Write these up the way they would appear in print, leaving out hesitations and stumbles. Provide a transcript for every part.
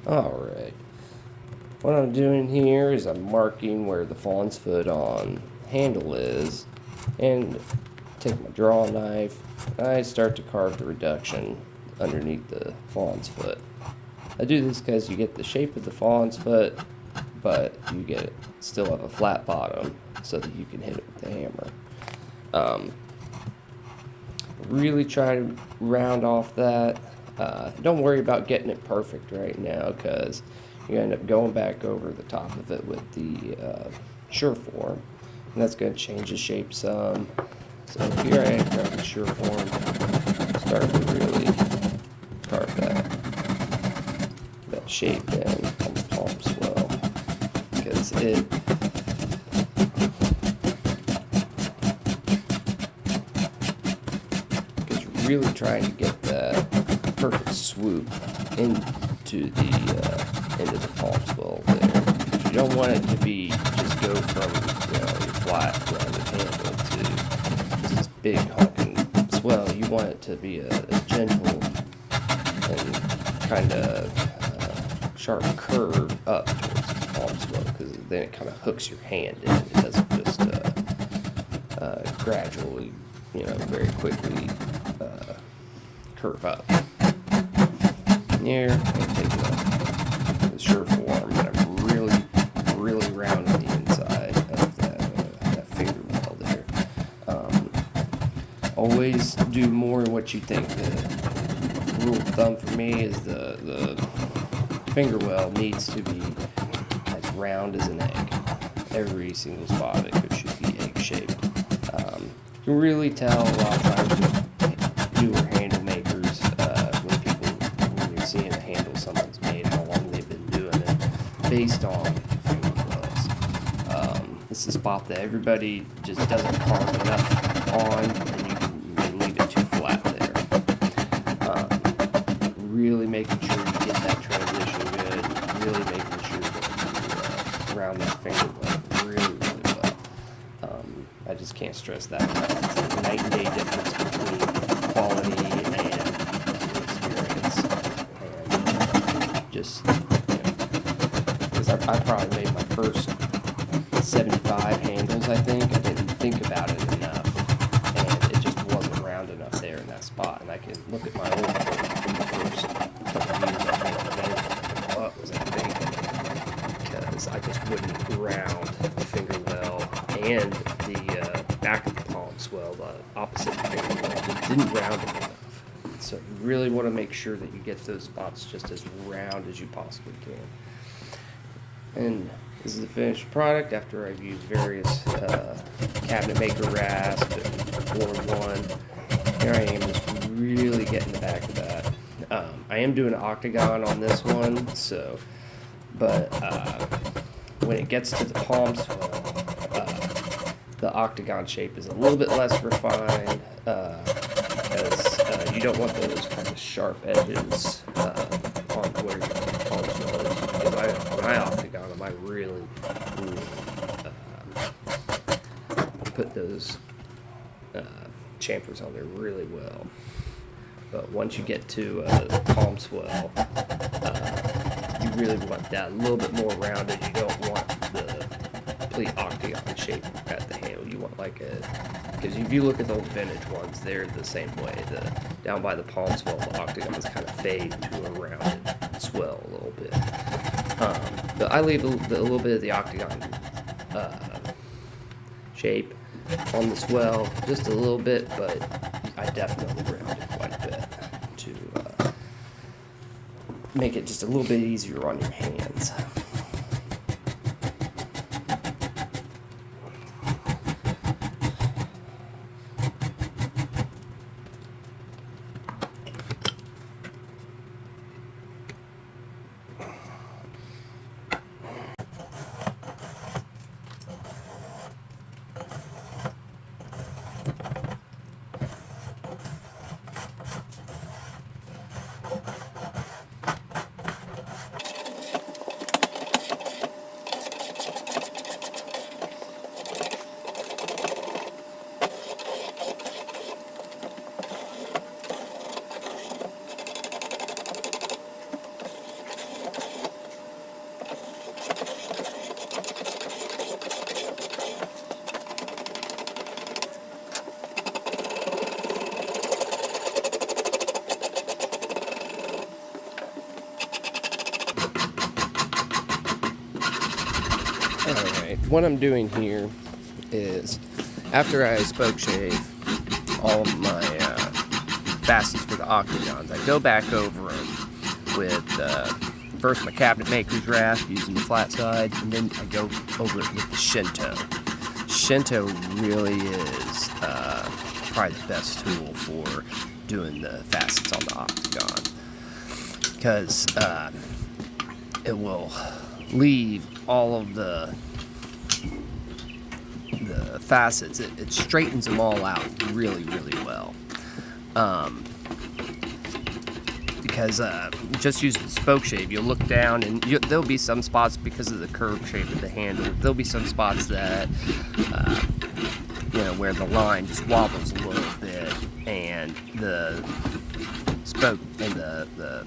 Alright, what I'm doing here is I'm marking where the fawn's foot on handle is, and take my draw knife, I start to carve the reduction underneath the fawn's foot. I do this because you get the shape of the fawn's foot, but you still have a flat bottom so that you can hit it with the hammer. Really try to round off that. Don't worry about getting it perfect right now, because you end up going back over the top of it with the sure form, and that's going to change the shape some. So here I grab the sure form, start to really carve that shape in on the palm swell, because really trying to get that perfect swoop into the palm swell there. You don't want it to be just go from your flat rounded handle to this big honking swell. You want it to be a gentle and kind of sharp curve up towards the palm swell, because then it kind of hooks your hand in. It doesn't just gradually, very quickly curve up. Here, I'm taking the sure form, and I'm really rounding the inside of that finger well there. Always do more than what you think. The rule of thumb for me is the finger well needs to be as round as an egg. Every single spot of it should be egg-shaped. You can really tell a lot of times with newer handle makers, when you're seeing a handle someone's made, how long they've been doing it, based on finger wells. It's a spot that everybody just doesn't carve enough on, and you can leave it too flat there. Really making sure you get that transition good, really making sure that you round that finger well really well. I just can't stress that enough. It's a night and day difference between quality and experience. And just, because I probably made my first 75 handles, I think. I didn't think about it enough, and it just wasn't round enough there in that spot. And I can look at my old work from the first couple of years I made, what was I thinking? Because I just wouldn't round the finger well, and the back of the palm swell, the opposite finger well, just didn't round it enough. So you really want to make sure that you get those spots just as round as you possibly can. And this is the finished product after I've used various cabinet maker rasp and board one. Here I am just really getting the back of that. I am doing an octagon on this one, but when it gets to the palm swell, the octagon shape is a little bit less refined, because you don't want those kind of sharp edges on where your palm swell is. Because when I octagon them, I really put those chamfers on there really well. But once you get to the palm swell, you really want that a little bit more rounded. You don't want the complete octagon shape at the handle. You want because if you look at those vintage ones, they're the same way. Down by the palm swell, the octagons kind of fade to a rounded swell a little bit. But I leave a little bit of the octagon shape on the swell, just a little bit, but I definitely round it quite a bit to make it just a little bit easier on your hands. Alright, what I'm doing here is, after I spoke shave all of my facets for the octagons, I go back over them with first my cabinet maker's rasp using the flat sides, and then I go over it with the Shinto. Shinto really is probably the best tool for doing the facets on the octagon, because it will leave all of the facets. It straightens them all out really, really well. Because just using the spoke shave, you'll look down and there'll be some spots, because of the curved shape of the handle, there'll be some spots that where the line just wobbles a little bit, and the spoke and the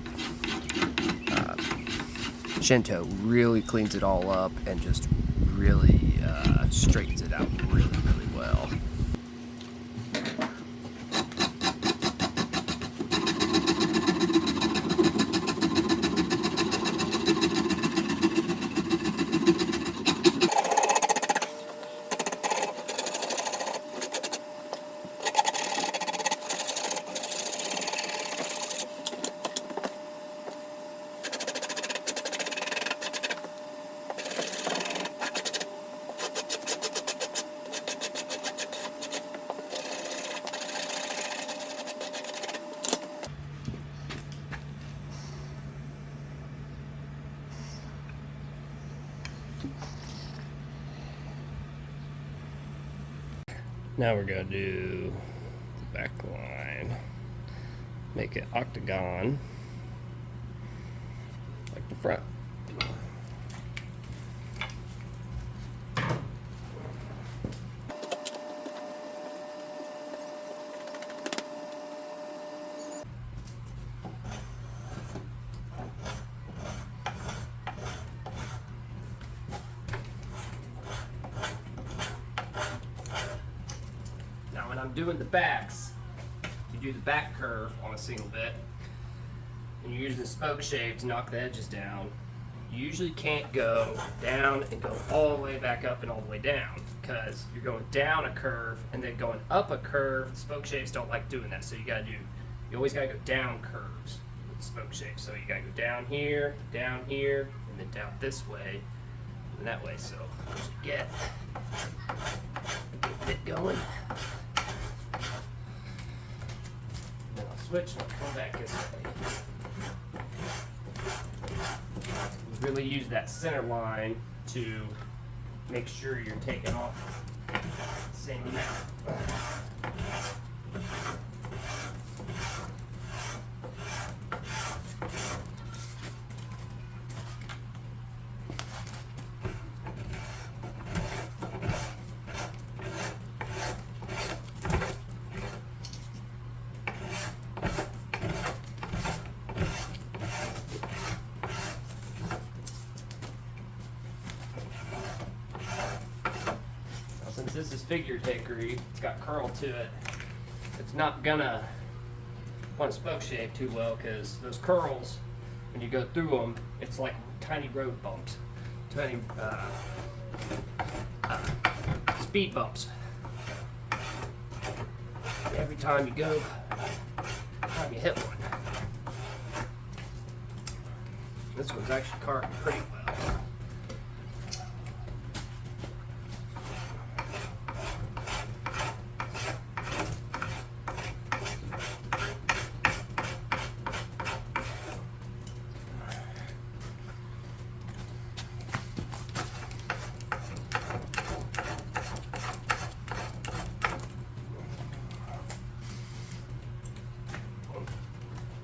Shinto really cleans it all up and just really straightens it out really, really well. Now we're going to do the back line. Make it octagon like the front. When I'm doing the backs, you do the back curve on a single bit, and you use the spoke shave to knock the edges down. You usually can't go down and go all the way back up and all the way down, because you're going down a curve and then going up a curve. Spoke shaves don't like doing that, so you always gotta go down curves with the spoke shave. So you gotta go down here, and then down this way, and that way. So get a bit going. Switch and come back this way. Really use that center line to make sure you're taking off the same amount. Since this is figure hickory, it's got curl to it, it's not gonna want to spoke shave too well, because those curls, when you go through them, it's like tiny road bumps, tiny speed bumps. Every time you go, every time you hit one. This one's actually carved pretty well.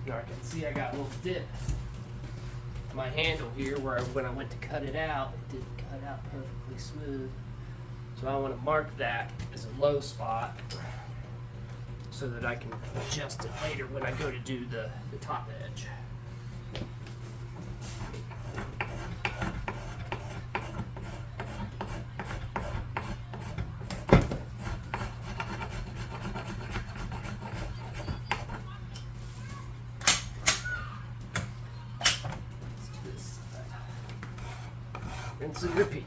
Now I can see I got a little dip in my handle here where when I went to cut it out, it didn't cut out perfectly smooth. So I want to mark that as a low spot so that I can adjust it later when I go to do the top edge. Rinse and repeat.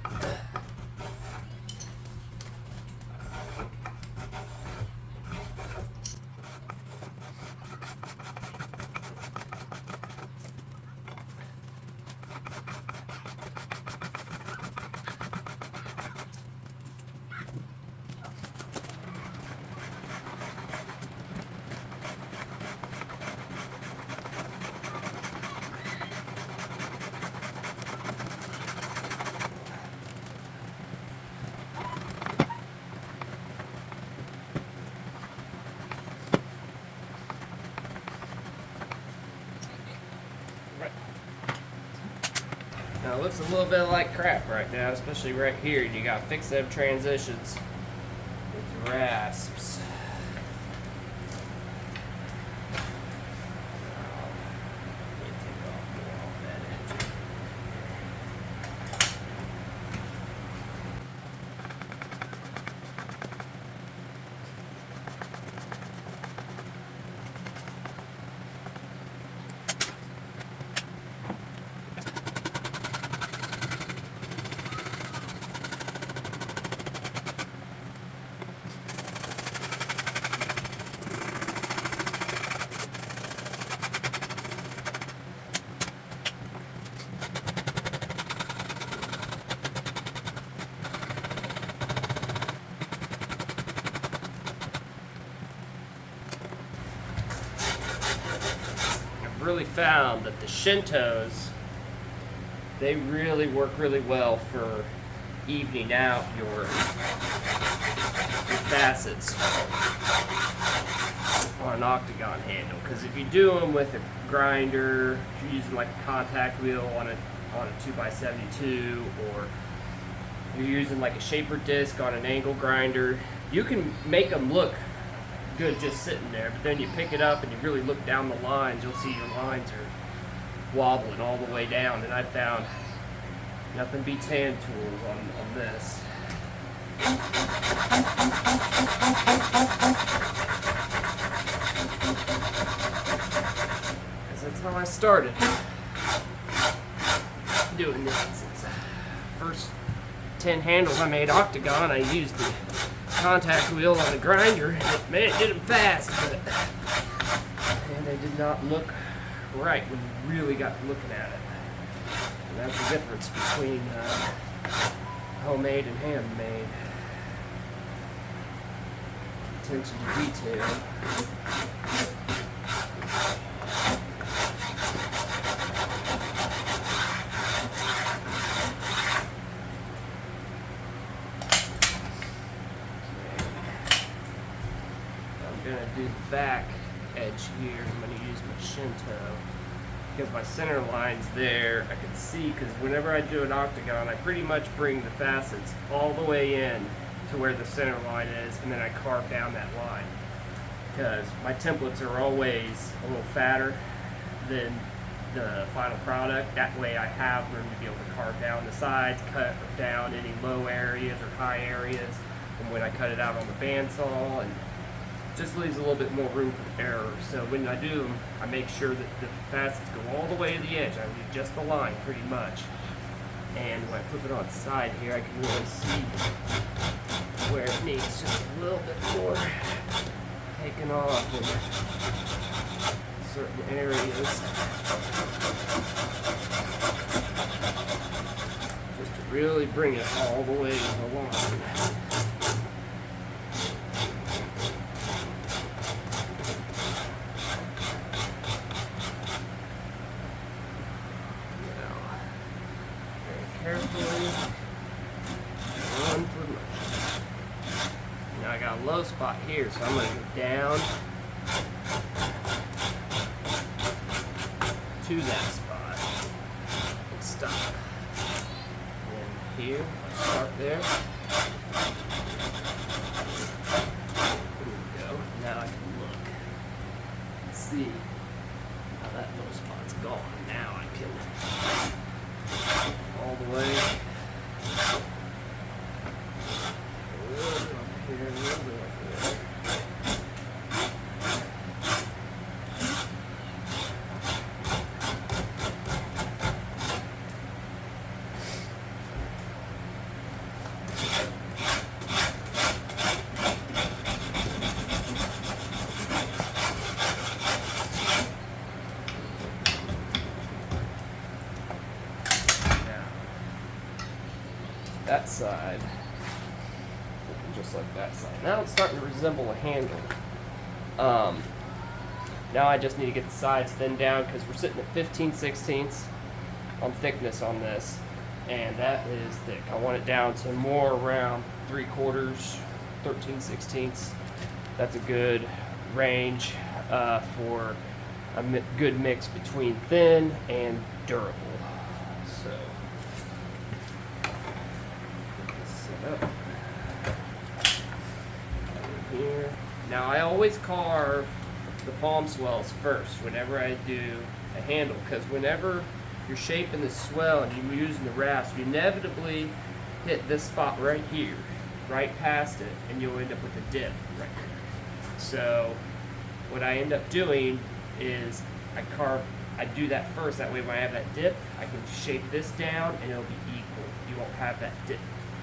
Now it looks a little bit like crap right now, especially right here. You gotta fix them transitions with rasps. Really found that the Shintos, they really work really well for evening out your facets on an octagon handle. Because if you do them with a grinder, if you're using like a contact wheel on a 2x72, or you're using like a shaper disc on an angle grinder, you can make them look good just sitting there, but then you pick it up and you really look down the lines, you'll see your lines are wobbling all the way down, and I found nothing beats hand tools on this. Because that's how I started doing this. First 10 handles I made octagon, I used the contact wheel on the grinder, and man, it did them fast, but and they did not look right when you really got to looking at it. And that's the difference between homemade and handmade. Attention to detail. I'm going to do the back edge here. I'm going to use my Shinto because my center line's there. I can see, because whenever I do an octagon, I pretty much bring the facets all the way in to where the center line is, and then I carve down that line, because my templates are always a little fatter than the final product. That way I have room to be able to carve down the sides, cut down any low areas or high areas, and when I cut it out on the bandsaw, and just leaves a little bit more room for error. So when I do them, I make sure that the facets go all the way to the edge. I leave just the line pretty much. And when I flip it on its side here, I can really see where it needs just a little bit more taken off in certain areas. Just to really bring it all the way to the line. Carefully, one for much. Now I got a low spot here, so I'm going to go down to that spot and stop. And here, start there. There we go. Now I can look and see how that low spot's gone. Now I can all the way. A little bit up here, a little bit up there. That side, just like that side. Now it's starting to resemble a handle. Now I just need to get the sides thinned down, because we're sitting at 15/16 on thickness on this, and that is thick. I want it down to more around 3/4, 13/16. That's a good range for a good mix between thin and durable. So always carve the palm swells first whenever I do a handle, because whenever you're shaping the swell and you're using the rasp, you inevitably hit this spot right here, right past it, and you'll end up with a dip right here. So what I end up doing is I do that first. That way when I have that dip, I can shape this down and it'll be equal. You won't have that dip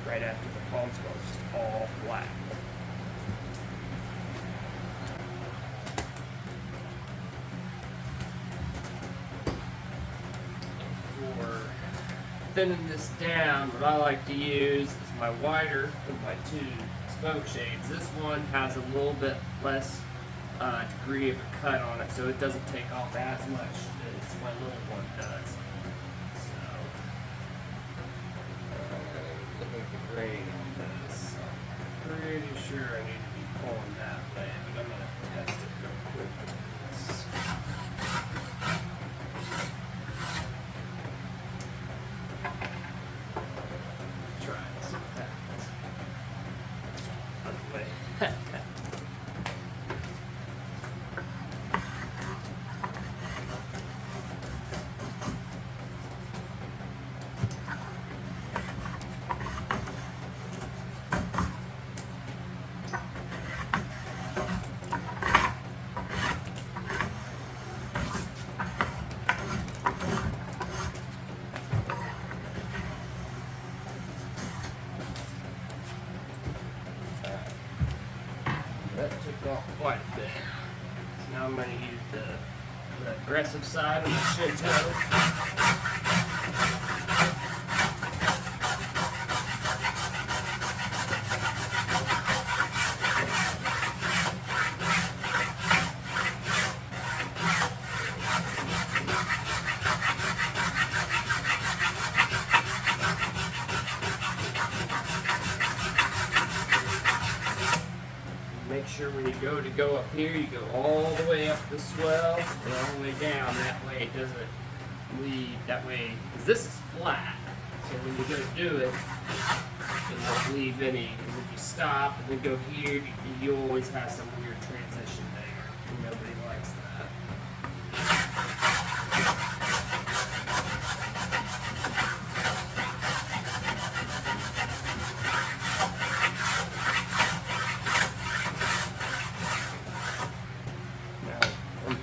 right after the palm swell. It's just all flat. For thinning this down, what I like to use is my wider of my two smoke shades. This one has a little bit less degree of a cut on it, so it doesn't take off as much as my little one does. So, looking at the grain on this, I'm pretty sure I need to be pulling that way, but I'm going to test it real quick with this. Try and see what happens. By the way. That took off quite a bit. So now I'm going to use the aggressive side of the Shinto. Make sure when you go up here, you go all the way up the swell and all the way down. That way it doesn't leave, that way, because this is flat. So when you go to do it, it won't leave any. And if you stop and then go here, you always have some weird transition there. And nobody likes that.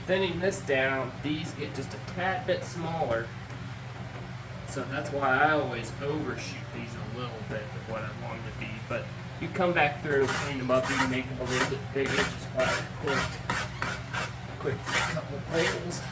Thinning this down, these get just a tad bit smaller, so that's why I always overshoot these a little bit of what I want them to be. But you come back through and clean them up, you can make them a little bit bigger just by a quick couple of pulls.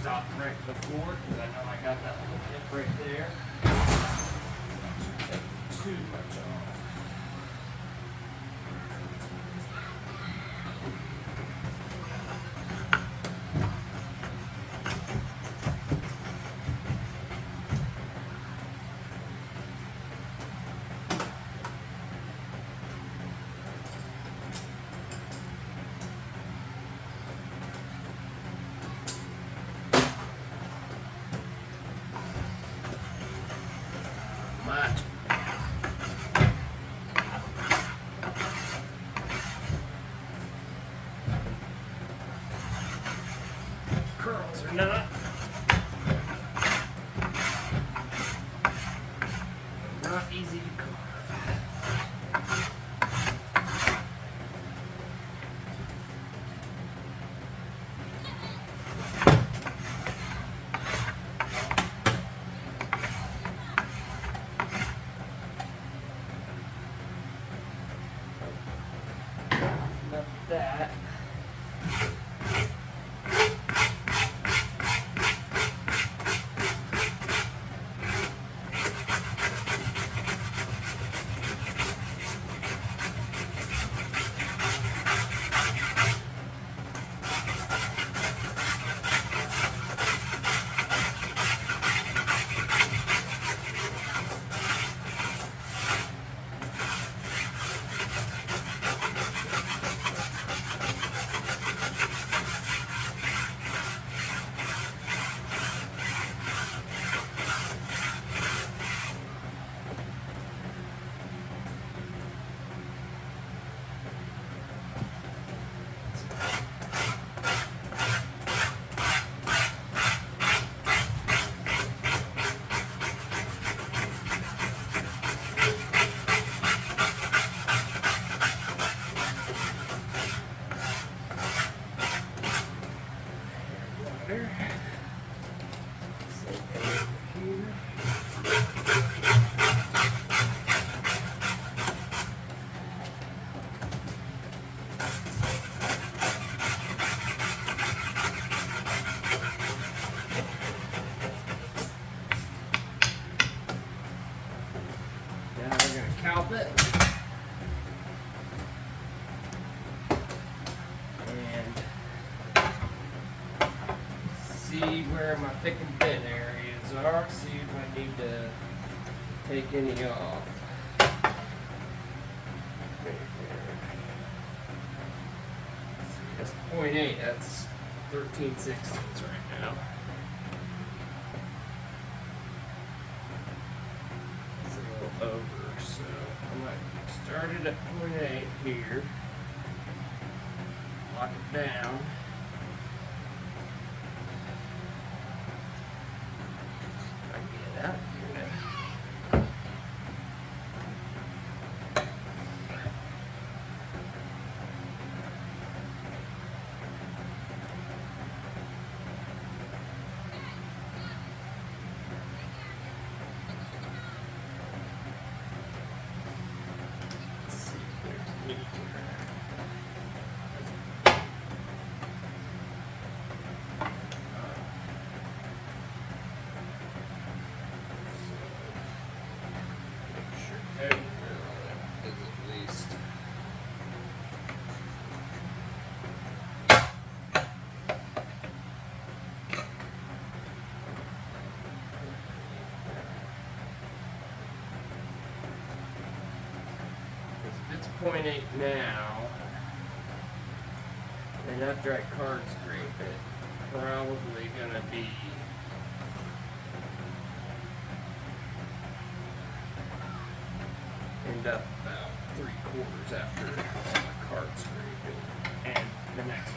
Stop right before, because I know I got that little dip right there. That shouldn't take too much off. Much. Curls or not. Not easy to carve. that. Now we're going to calp it. And see where my thick and thin areas are. See if I need to take any off. That's 0.8. That's 13/16 right now. It's a little over, so I might start it at 0.8 here. Lock it down. I get out here now. Let's see if there's any here. If it's 0.8 now, and after I card scrape it, probably gonna be end up about 3/4 after I card scrape it, and the next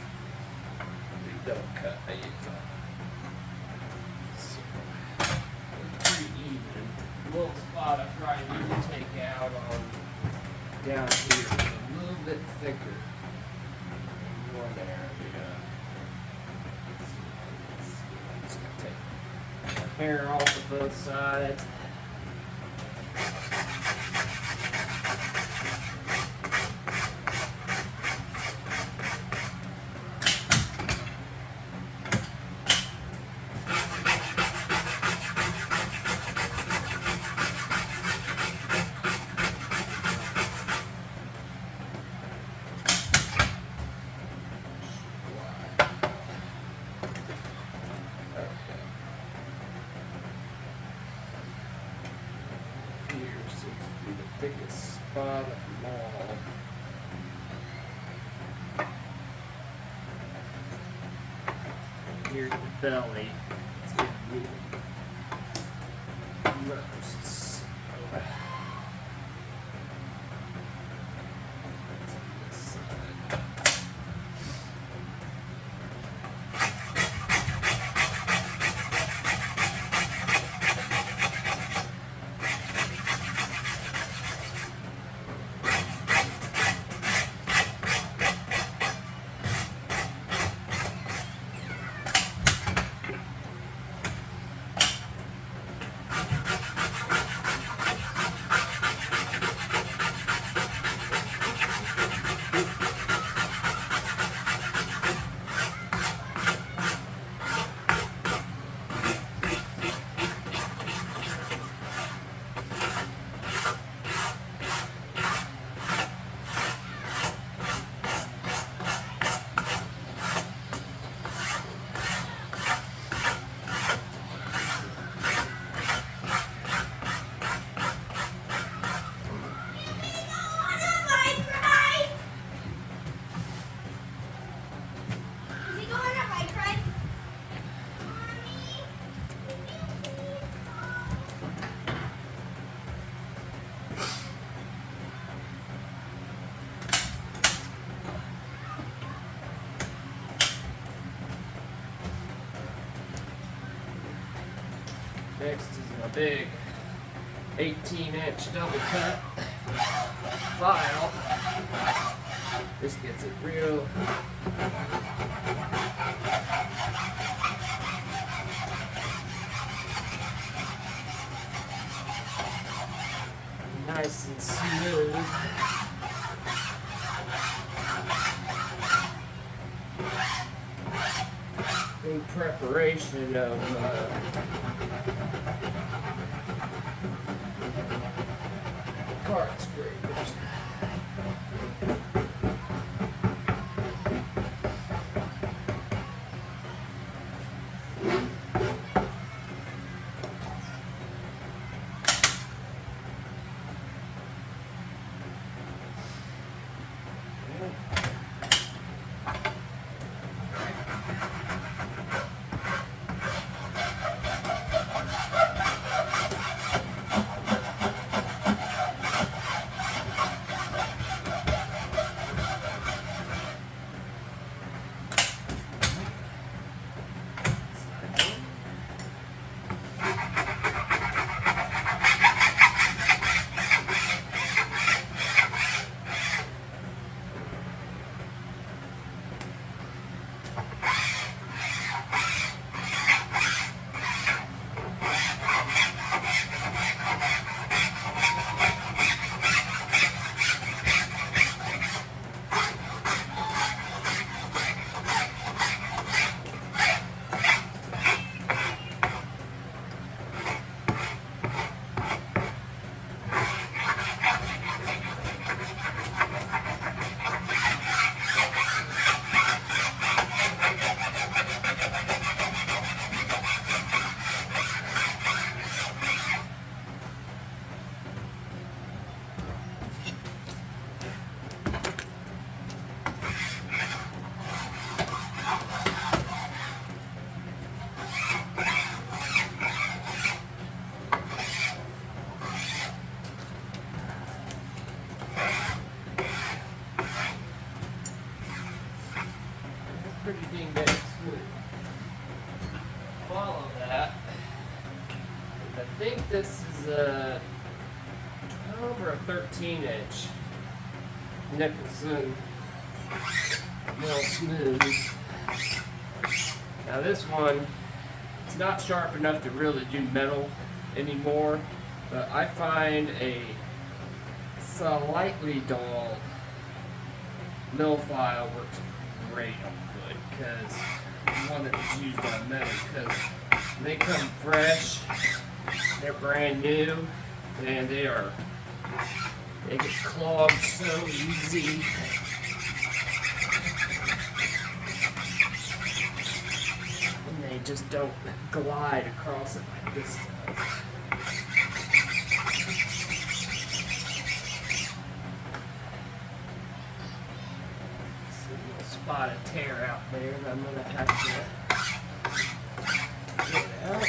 double cut I use on. So, it's pretty even. The little spot I probably need to take out on down here is a little bit thicker than one area. I'm just gonna take the hair off of both sides. Biggest spot of them all. Here's the belly. It's gonna be roasts. That's on this side. Next is a big 18-inch double cut file. This gets it real nice and smooth. In preparation of card scrapers. Pretty dang good smooth. Follow that. I think this is a 12 or a 13-inch Nicholson mill smooth. Now this one, it's not sharp enough to really do metal anymore, but I find a slightly dull mill file works great on wood, because one that was used on metal, because they come fresh, they're brand new, and they get clogged so easy. And they just don't glide across it like this does. Spot a tear out there, and I'm gonna have to get it out.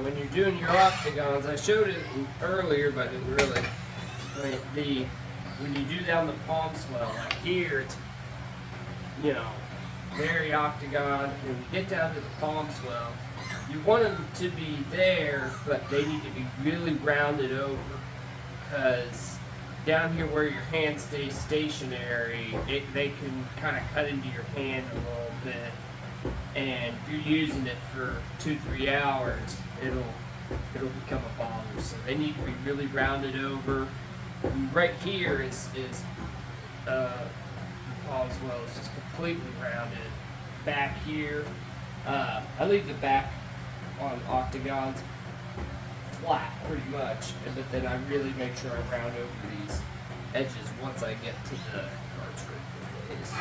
when you're doing your octagons, I showed it earlier, but it really, when you do down the palm swell, like here, it's, you know, very octagon. When you get down to the palm swell, you want them to be there, but they need to be really rounded over, because down here where your hand stays stationary, they can kind of cut into your hand a little bit, and if you're using it for 2-3 hours, it'll become a bother. So they need to be really rounded over. And right here is the palm swell is just completely rounded. Back here, I leave the back on octagons flat pretty much, but then I really make sure I round over these edges once I get to the card scraper phase.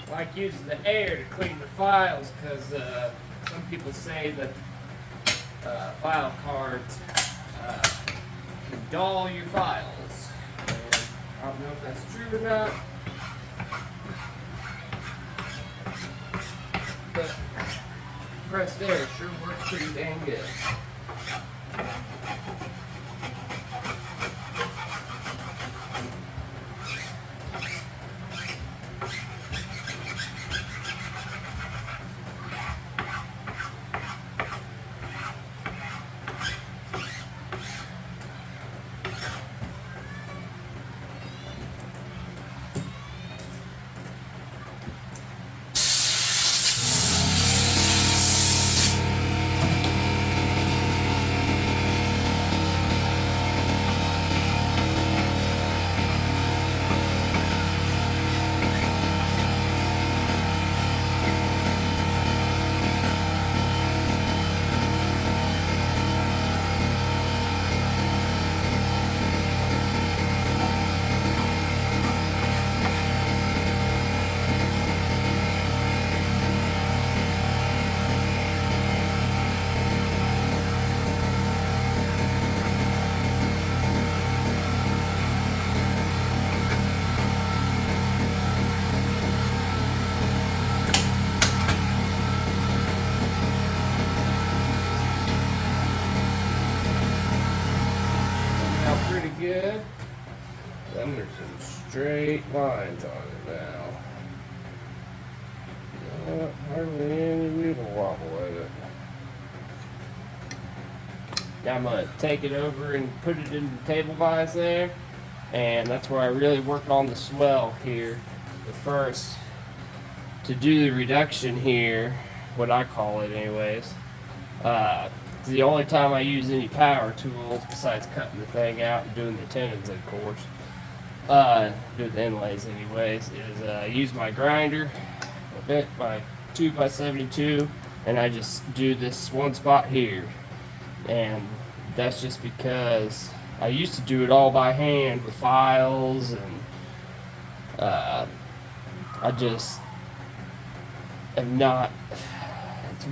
I like using the air to clean the files, because some people say that file cards can dull your files. And I don't know if that's true or not, but pressed air sure works pretty dang good. Good. Then there's some straight lines on it now. Not hardly any wiggle wobble with it. Now I'm going to take it over and put it in the table vise there, and that's where I really work on the swell here. But first, to do the reduction here, what I call it anyways, the only time I use any power tools besides cutting the thing out and doing the tendons, of course, do the inlays anyways, is use my grinder, my 2x72, and I just do this one spot here. And that's just because I used to do it all by hand with files, and I just have not. It's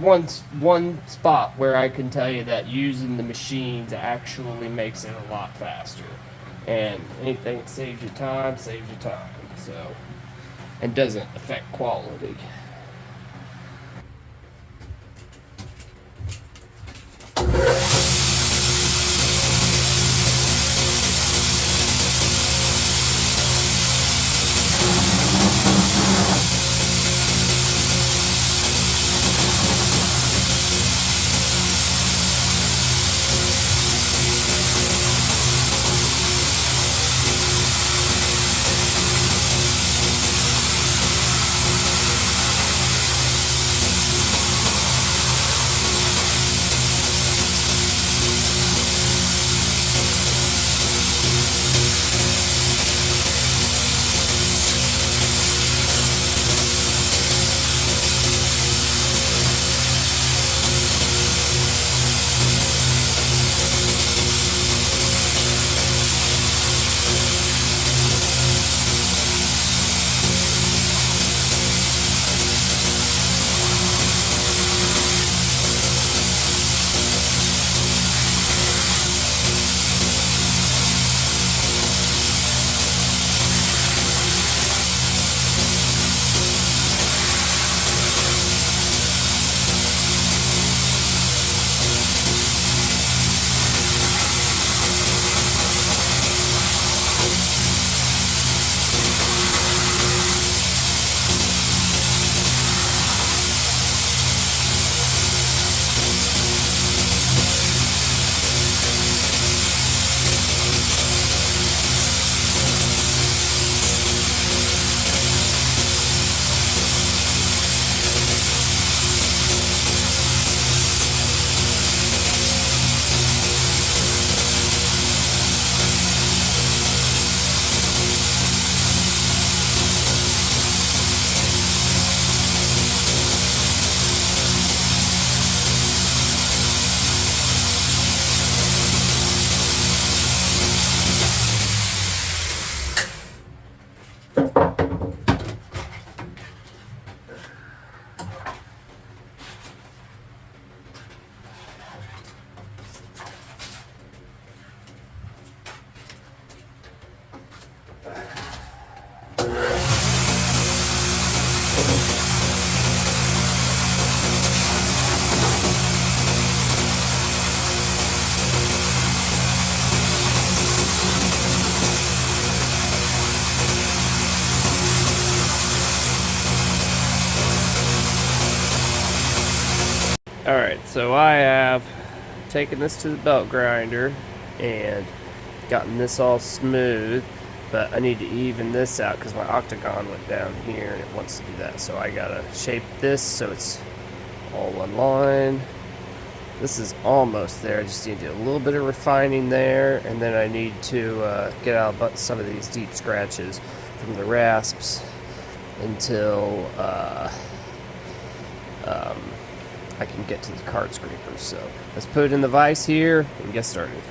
one spot where I can tell you that using the machines actually makes it a lot faster. And anything that saves you time, saves you time. So, and doesn't affect quality. Alright, so I have taken this to the belt grinder and gotten this all smooth, but I need to even this out because my octagon went down here and it wants to do that. So I gotta shape this so it's all one line. This is almost there. I just need to do a little bit of refining there, and then I need to get out some of these deep scratches from the rasps until I can get to the card scrapers. So let's put it in the vise here and get started.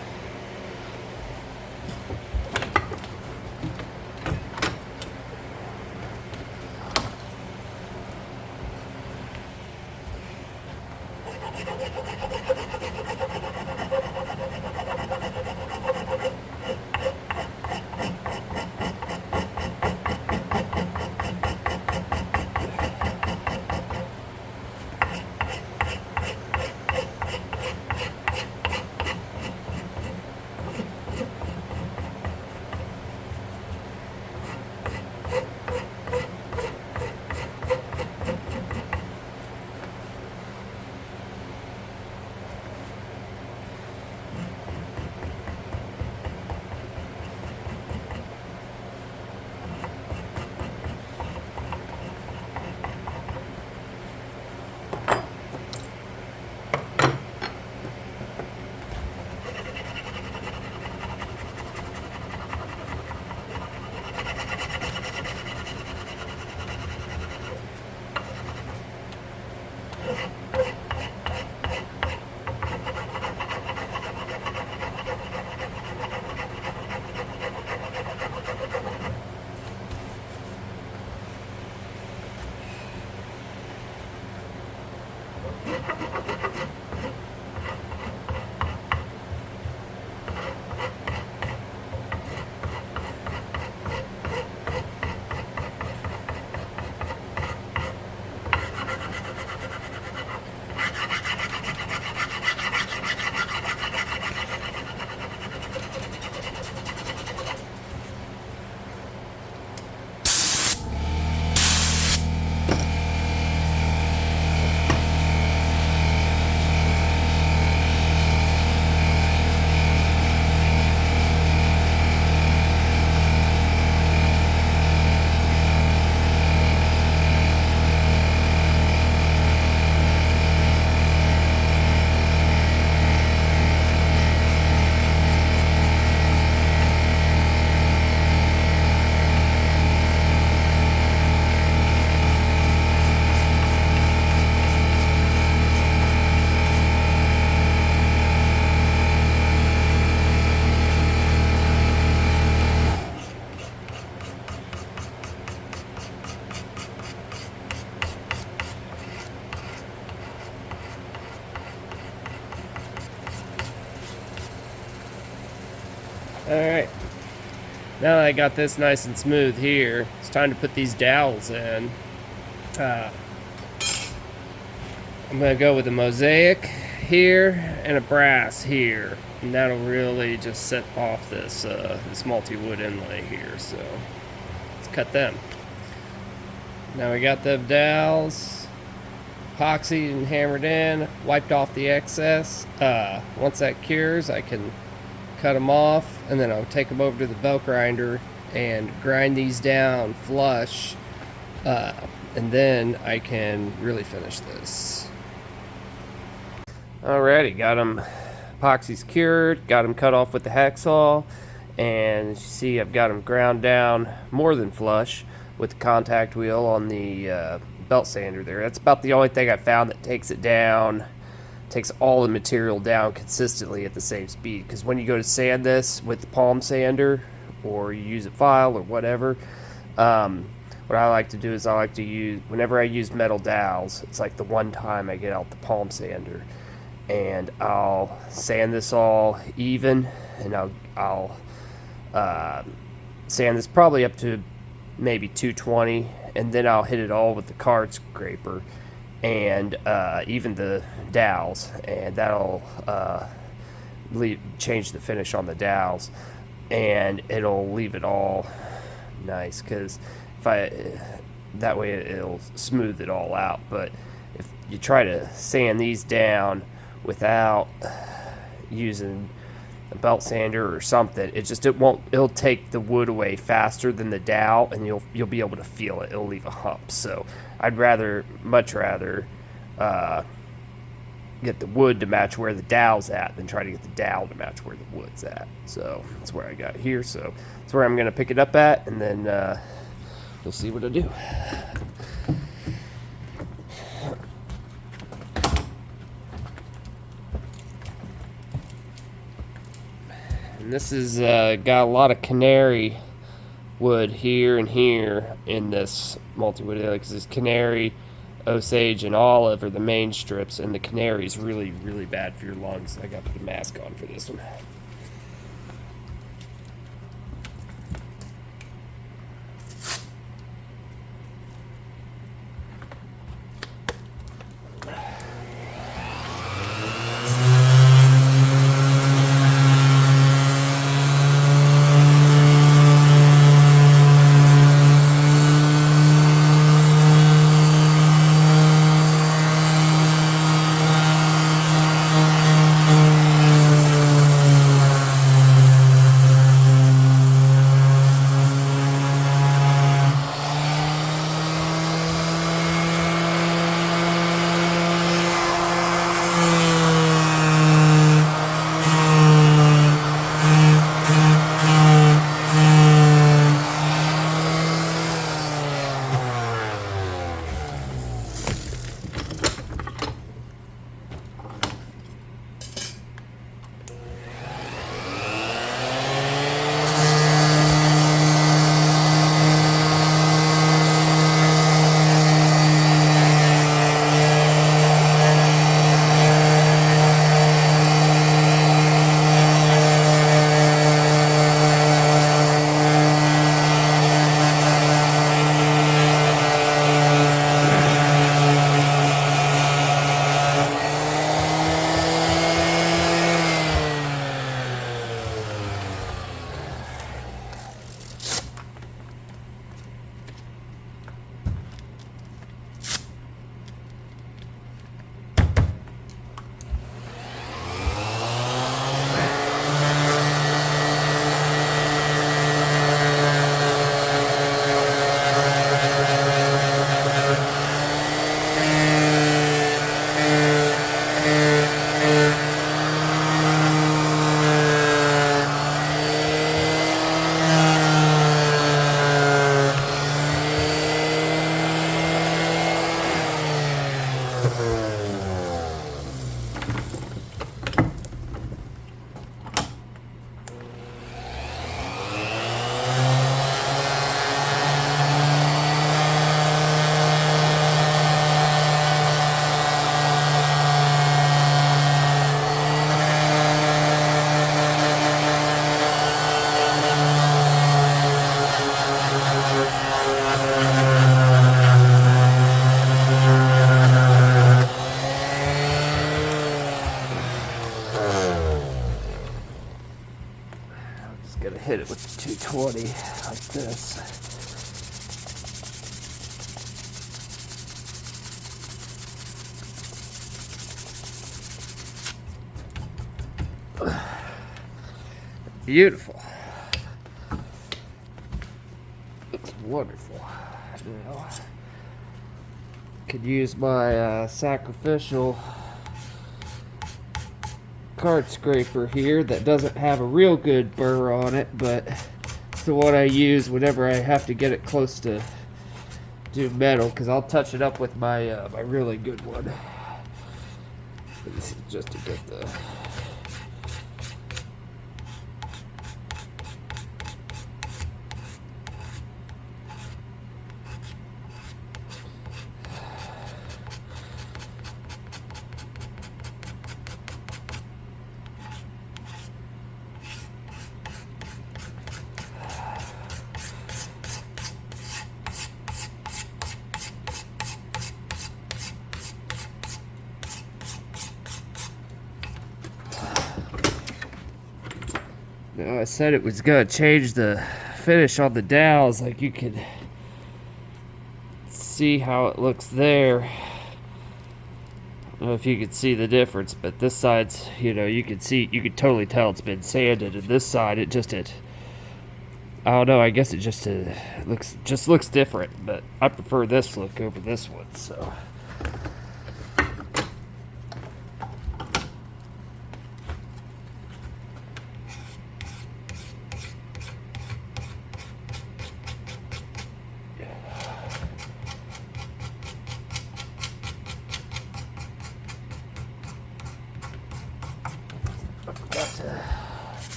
Alright, now that I got this nice and smooth here, it's time to put these dowels in. I'm going to go with a mosaic here and a brass here, and that'll really just set off this this multi-wood inlay here. So let's cut them. Now we got the dowels epoxied and hammered in, wiped off the excess. Once that cures, I can cut them off, and then I'll take them over to the belt grinder and grind these down flush, and then I can really finish this. Alrighty, got them epoxies cured, got them cut off with the hacksaw, and as you see, I've got them ground down more than flush with the contact wheel on the belt sander there. That's about the only thing I found that takes it down, takes all the material down consistently at the same speed. Because when you go to sand this with the palm sander, or you use a file or whatever, what I like to do is I like to use, whenever I use metal dowels, it's like the one time I get out the palm sander, and I'll sand this all even, and I'll sand this probably up to maybe 220, and then I'll hit it all with the card scraper and even the dowels, and that'll change the finish on the dowels, and it'll leave it all nice, because that way it'll smooth it all out. But if you try to sand these down without using a belt sander or something, it'll take the wood away faster than the dowel, and you'll be able to feel it. It'll leave a hump. So I'd much rather get the wood to match where the dowel's at than try to get the dowel to match where the wood's at. So that's where I got here. So that's where I'm going to pick it up at, and then you'll see what I do. And this is got a lot of canary wood here and here in this multi-wood, because this canary, Osage, and olive are the main strips, and the canary is really, really bad for your lungs. I got to put a mask on for this one. Just gonna hit it with the 220 like this. Beautiful. Looks wonderful. Now, could use my sacrificial card scraper here that doesn't have a real good burr on it, but it's the one I use whenever I have to get it close to do metal, because I'll touch it up with my my really good one. This is just to get the Now, I said it was gonna change the finish on the dowels, like you could see how it looks there. I don't know if you could see the difference, but this side's, you know, you could totally tell it's been sanded, and this side I don't know, I guess it just looks different, but I prefer this look over this one, so.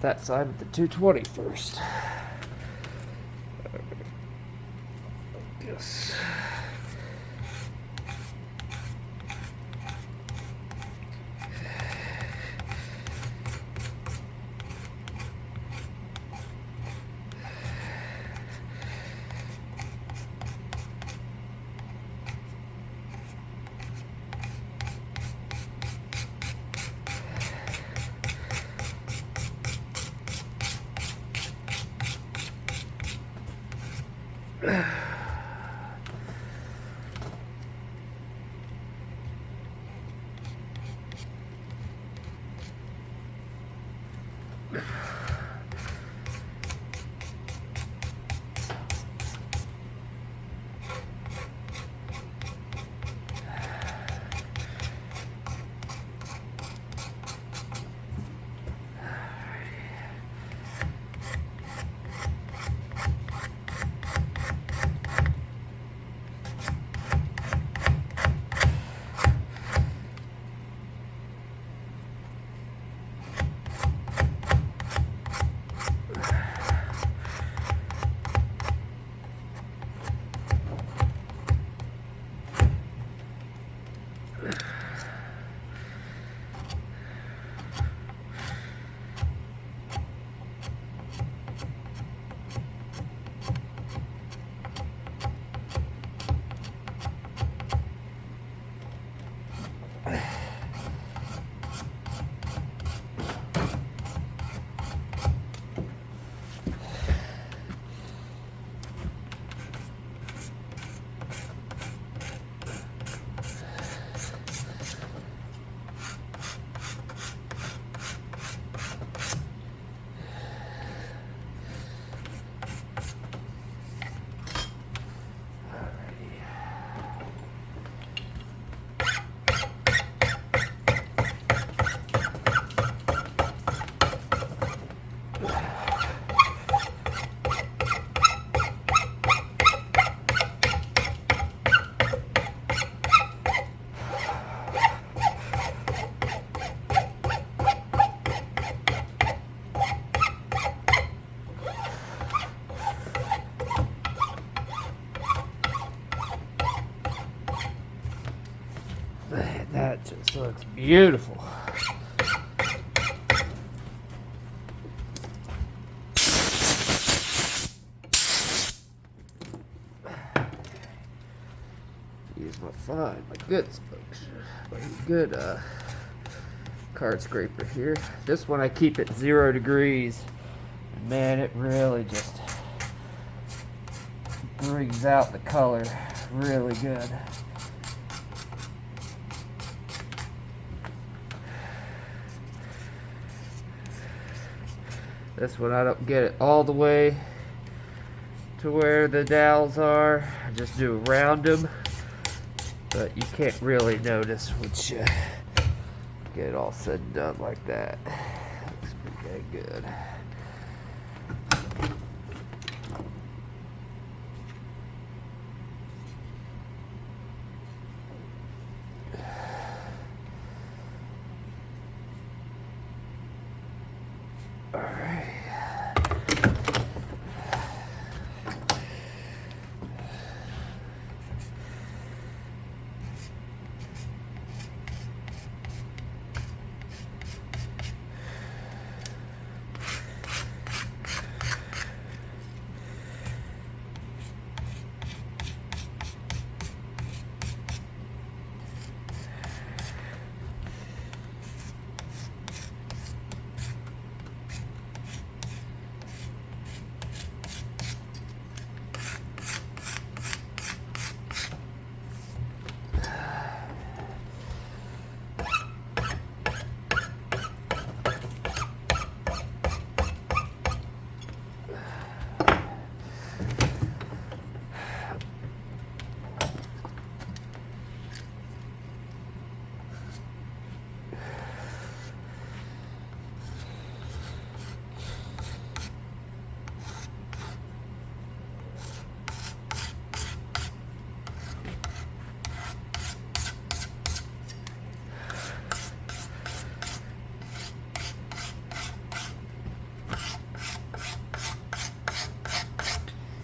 That side with the 220 first. Yes. Man, that just looks beautiful. Use my good spokes. Good card scraper here. This one I keep at 0 degrees. Man, it really just brings out the color really good. This one I don't get it all the way to where the dowels are. I just do around them, but you can't really notice once you get it all said and done like that. Looks pretty dang good. All right.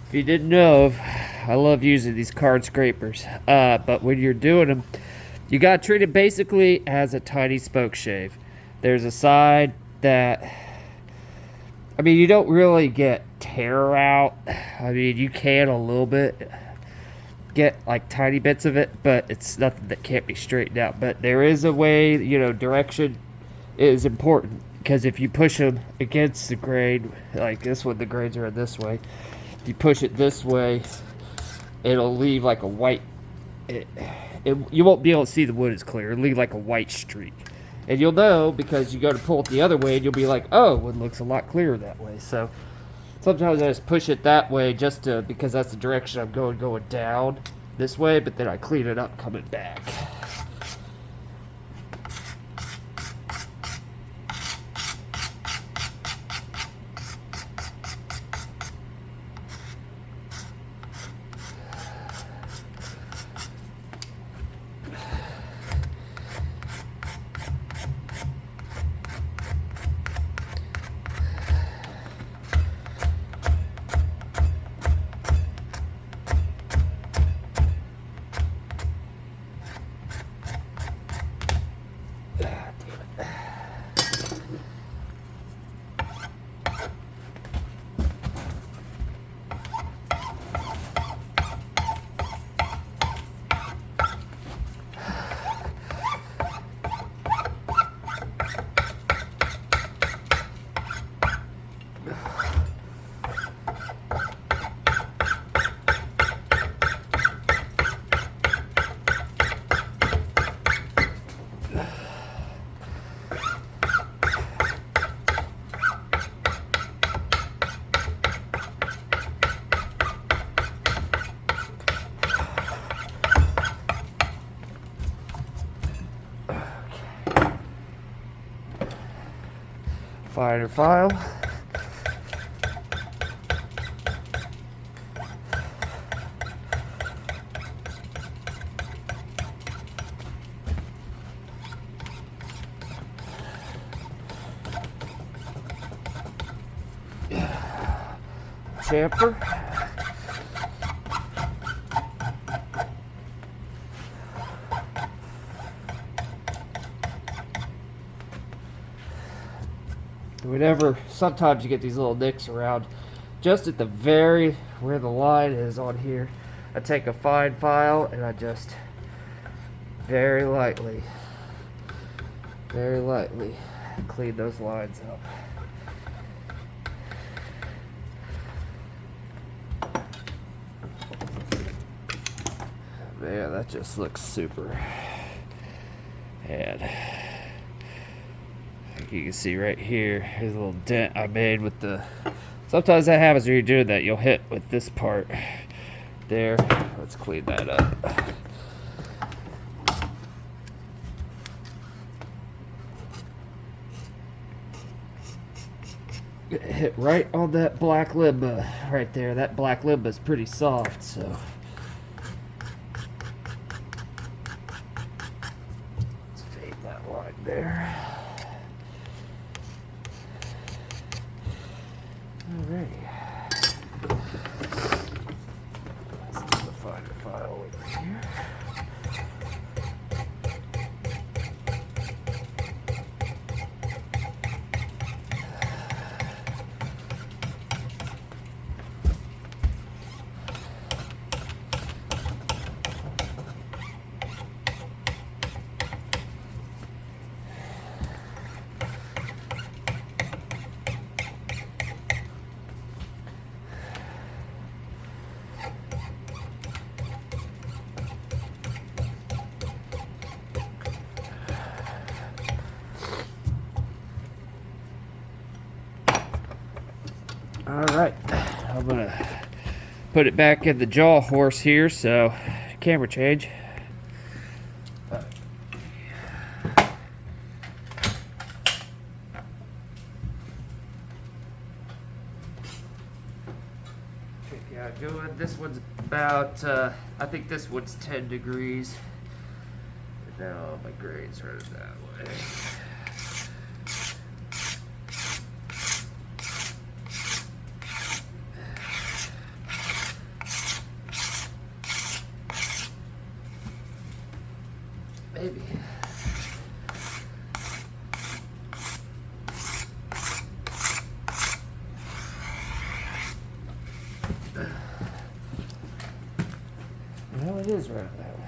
If you didn't know, I love using these card scrapers, but when you're doing them, you gotta treat it basically as a tiny spoke shave. There's a side that, I mean, you don't really get tear out. I mean, you can a little bit get like tiny bits of it, but it's nothing that can't be straightened out. But there is a way, you know, direction is important, because if you push them against the grain, like this one, the grains are this way. If you push it this way, it'll leave like a white, you won't be able to see the wood as clear. It'll leave like a white streak. And you'll know because you go to pull it the other way and you'll be like, oh, wood looks a lot clearer that way. So sometimes I just push it that way just to, because that's the direction I'm going down this way, but then I clean it up coming back. Finer file. Chamfer. Whenever, sometimes you get these little nicks around, just at the very, where the line is on here, I take a fine file and I just very lightly clean those lines up. Man, that just looks super. And you can see right here, here's a little dent I made with the. Sometimes that happens when you're doing that. You'll hit with this part there. Let's clean that up. Hit right on that black limba right there. That black limba is pretty soft, so let's fade that line there. Alrighty. Let's do the finder file over here. Alright, I'm gonna put it back in the jaw horse here, so camera change. Yeah, good. This one's about, I think this one's 10 degrees. Now my grade's right that way. Maybe. Well, it is right that way.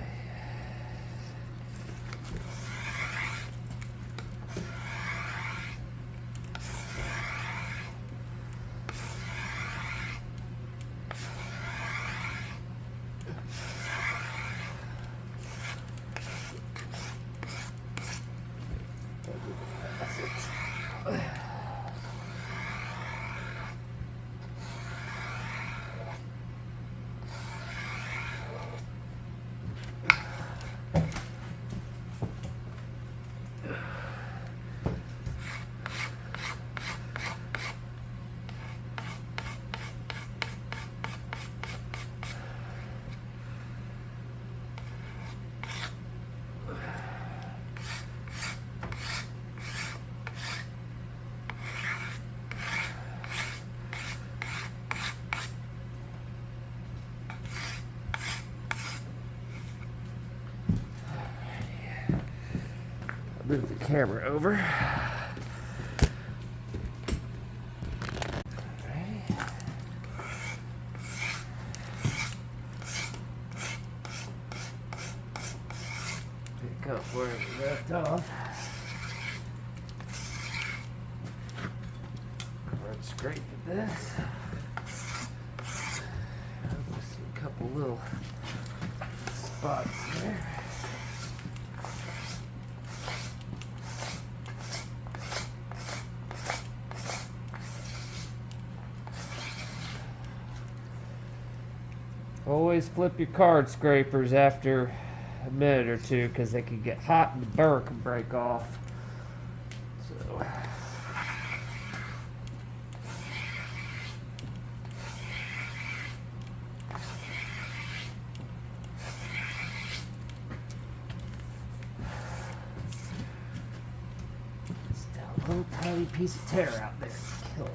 Move the camera over. Pick up where we left off. Let's scrape at this. See a couple little spots there. Always flip your card scrapers after a minute or two because they can get hot and the burr can break off. So. Still a little tiny piece of tear out there. Kill it.